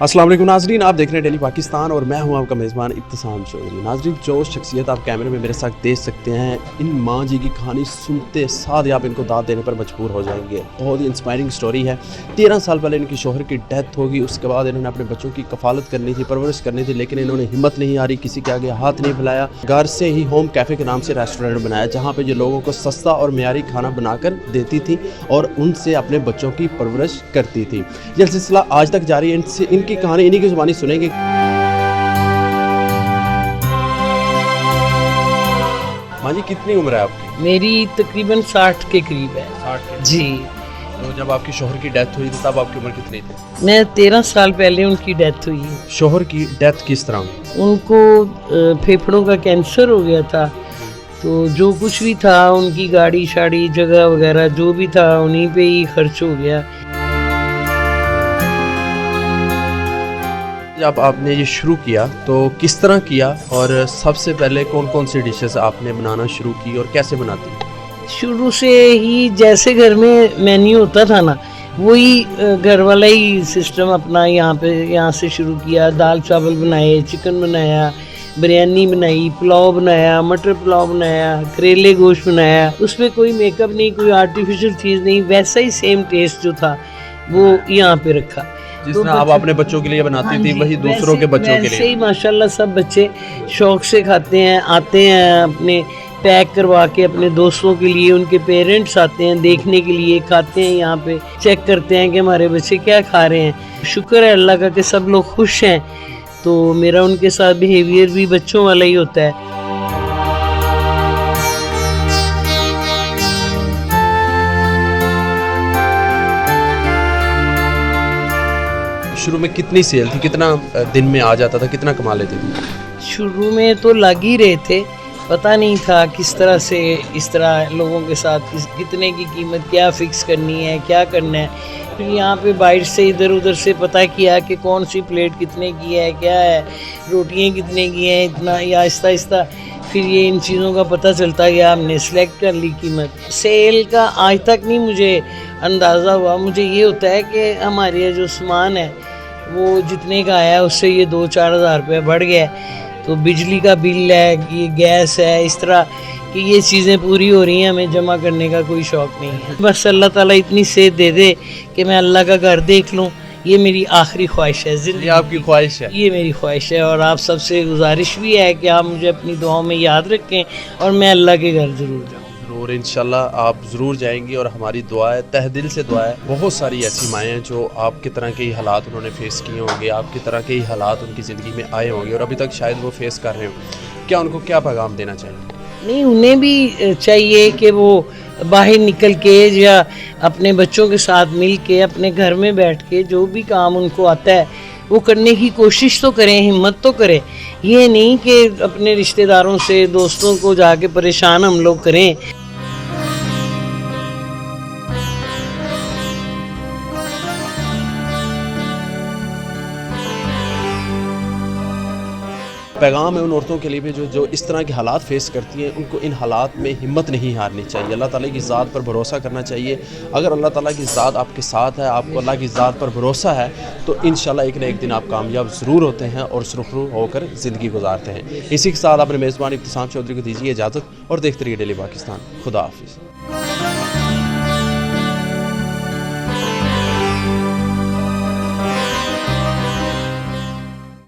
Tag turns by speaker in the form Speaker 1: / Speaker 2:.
Speaker 1: अस्सलाम वालेकुम नाजरीन, आप देख रहे हैं डेली पाकिस्तान और मैं हूं आपका मेज़बान इब्तिसाम चौधरी। नाजरीन, जो शख्सियत आप कैमरे में मेरे साथ देख सकते हैं, इन माँ जी की कहानी सुनते साथ ही आप इनको दाद देने पर मजबूर हो जाएंगे। बहुत ही इंस्पायरिंग स्टोरी है। 13 साल पहले इनकी शोहर की डेथ होगी, उसके बाद इन्होंने अपने बच्चों की कफालत करनी थी, परवरिश करनी थी, लेकिन इन्होंने हिम्मत नहीं हारी, किसी के आगे हाथ नहीं फैलाया। घर से ही होम कैफ़े के नाम से रेस्टोरेंट बनाया, जहाँ पर ये लोगों को सस्ता और मेयारी खाना बनाकर देती थी और उनसे अपने बच्चों की परवरिश करती थी। यह सिलसिला आज तक जारी है। इनसे इनकी कहानी इन्हीं की ज़ुबानी सुनेंगे। माँ जी, कितनी उम्र है आपकी?
Speaker 2: मेरी तकरीबन 60 के करीब है।
Speaker 1: 60 के?
Speaker 2: जी।
Speaker 1: तो जब आपकी शोहर की डेथ हुई थी तब आपकी उम्र कितनी थी?
Speaker 2: मैं 13 साल पहले उनकी डेथ हुई।
Speaker 1: शोहर की डेथ किस तरह हुई?
Speaker 2: उनको फेफड़ों का कैंसर हो गया था, तो जो कुछ भी था उनकी गाड़ी शाड़ी जगह वगैरह जो भी था उन्हीं पे ही खर्च हो गया।
Speaker 1: जब आपने ये शुरू किया तो किस तरह किया और सबसे पहले कौन कौन सी डिशेस आपने बनाना शुरू की और कैसे बनाती?
Speaker 2: शुरू से ही जैसे घर में मेन्यू होता था ना, वही घर वाला ही सिस्टम अपना यहाँ से शुरू किया। दाल चावल बनाए, चिकन बनाया, बिरयानी बनाई, पुलाव बनाया, मटर पुलाव बनाया, करेले गोश्त बनाया। उसमें कोई मेकअप नहीं, कोई आर्टिफिशियल चीज़ नहीं, वैसा ही सेम टेस्ट जो था वो यहाँ पे रखा।
Speaker 1: जिस तरह आप अपने बच्चों के लिए बनाती थी वही दूसरों के बच्चों के लिए।
Speaker 2: वैसे ही माशाल्लाह सब बच्चे शौक से खाते हैं, आते हैं अपने पैक करवा के अपने दोस्तों के लिए। उनके पेरेंट्स आते हैं देखने के लिए, खाते हैं, यहाँ पे चेक करते हैं कि हमारे बच्चे क्या खा रहे हैं। शुक्र है अल्लाह का कि सब लोग खुश हैं, तो मेरा उनके साथ बिहेवियर भी बच्चों वाला ही होता है।
Speaker 1: शुरू में कितनी सेल थी, कितना दिन में आ जाता था, कितना कमा लेते थे?
Speaker 2: शुरू में तो लग ही रहे थे, पता नहीं था किस तरह से इस तरह लोगों के साथ कितने की कीमत क्या फ़िक्स करनी है, क्या करना है। फिर यहाँ पे बाइट से इधर उधर से पता किया कि कौन सी प्लेट कितने की है, क्या है, रोटियाँ कितने की हैं, इतना, या आहिस्ता आहिस्ता फिर ये इन चीज़ों का पता चलता गया। हमने सेलेक्ट कर ली कीमत। सेल का आज तक नहीं मुझे अंदाज़ा हुआ। मुझे ये होता है कि हमारे जो सामान है वो जितने का आया उससे ये 2-4 हज़ार रुपये बढ़ गया। तो बिजली का बिल है, ये गैस है, इस तरह कि ये चीज़ें पूरी हो रही हैं, हमें जमा करने का कोई शौक़ नहीं है। बस अल्लाह ताला इतनी सेहत दे दे कि मैं अल्लाह का घर देख लूँ, ये मेरी आखिरी ख्वाहिश है। ज़िंदगी
Speaker 1: आपकी ख्वाहिश है?
Speaker 2: ये मेरी ख्वाहिश है और आप सबसे गुजारिश भी है कि आप मुझे अपनी दुआओं में याद रखें और मैं अल्लाह के घर ज़रूर जाऊँ।
Speaker 1: ज़रूर, इंशाल्लाह आप ज़रूर जाएंगी और हमारी दुआ है, तहे दिल से दुआ है। बहुत सारी ऐसी माएँ हैं जो आपकी तरह के ही हालात उन्होंने फ़ेस किए होंगे, आपकी तरह के ही हालात उनकी ज़िंदगी में आए होंगे और अभी तक शायद वो फ़ेस कर रहे हो। क्या उनको क्या पैगाम देना चाहिए?
Speaker 2: नहीं, उन्हें भी चाहिए कि वो बाहर निकल के या अपने बच्चों के साथ मिल के अपने घर में बैठ के जो भी काम उनको आता है वो करने की कोशिश तो करें, हिम्मत तो करें। ये नहीं कि अपने रिश्तेदारों से, दोस्तों को जाके परेशान हम लोग करें।
Speaker 1: पैगाम है उन औरतों के लिए भी जो इस तरह के हालात फेस करती हैं, उनको इन हालात में हिम्मत नहीं हारनी चाहिए। अल्लाह ताला की ज़ात पर भरोसा करना चाहिए। अगर अल्लाह ताला की ज़ात आपके साथ है, आपको अल्लाह की ज़ात पर भरोसा है, तो इंशाल्लाह एक न एक दिन आप कामयाब ज़रूर होते हैं और सुरखरू होकर ज़िंदगी गुजारते हैं। इसी के साथ अपने मेज़बान इब्तिसाम चौधरी को दीजिए इजाज़त और देखते रहिए डेली पाकिस्तान। खुदा हाफिज़।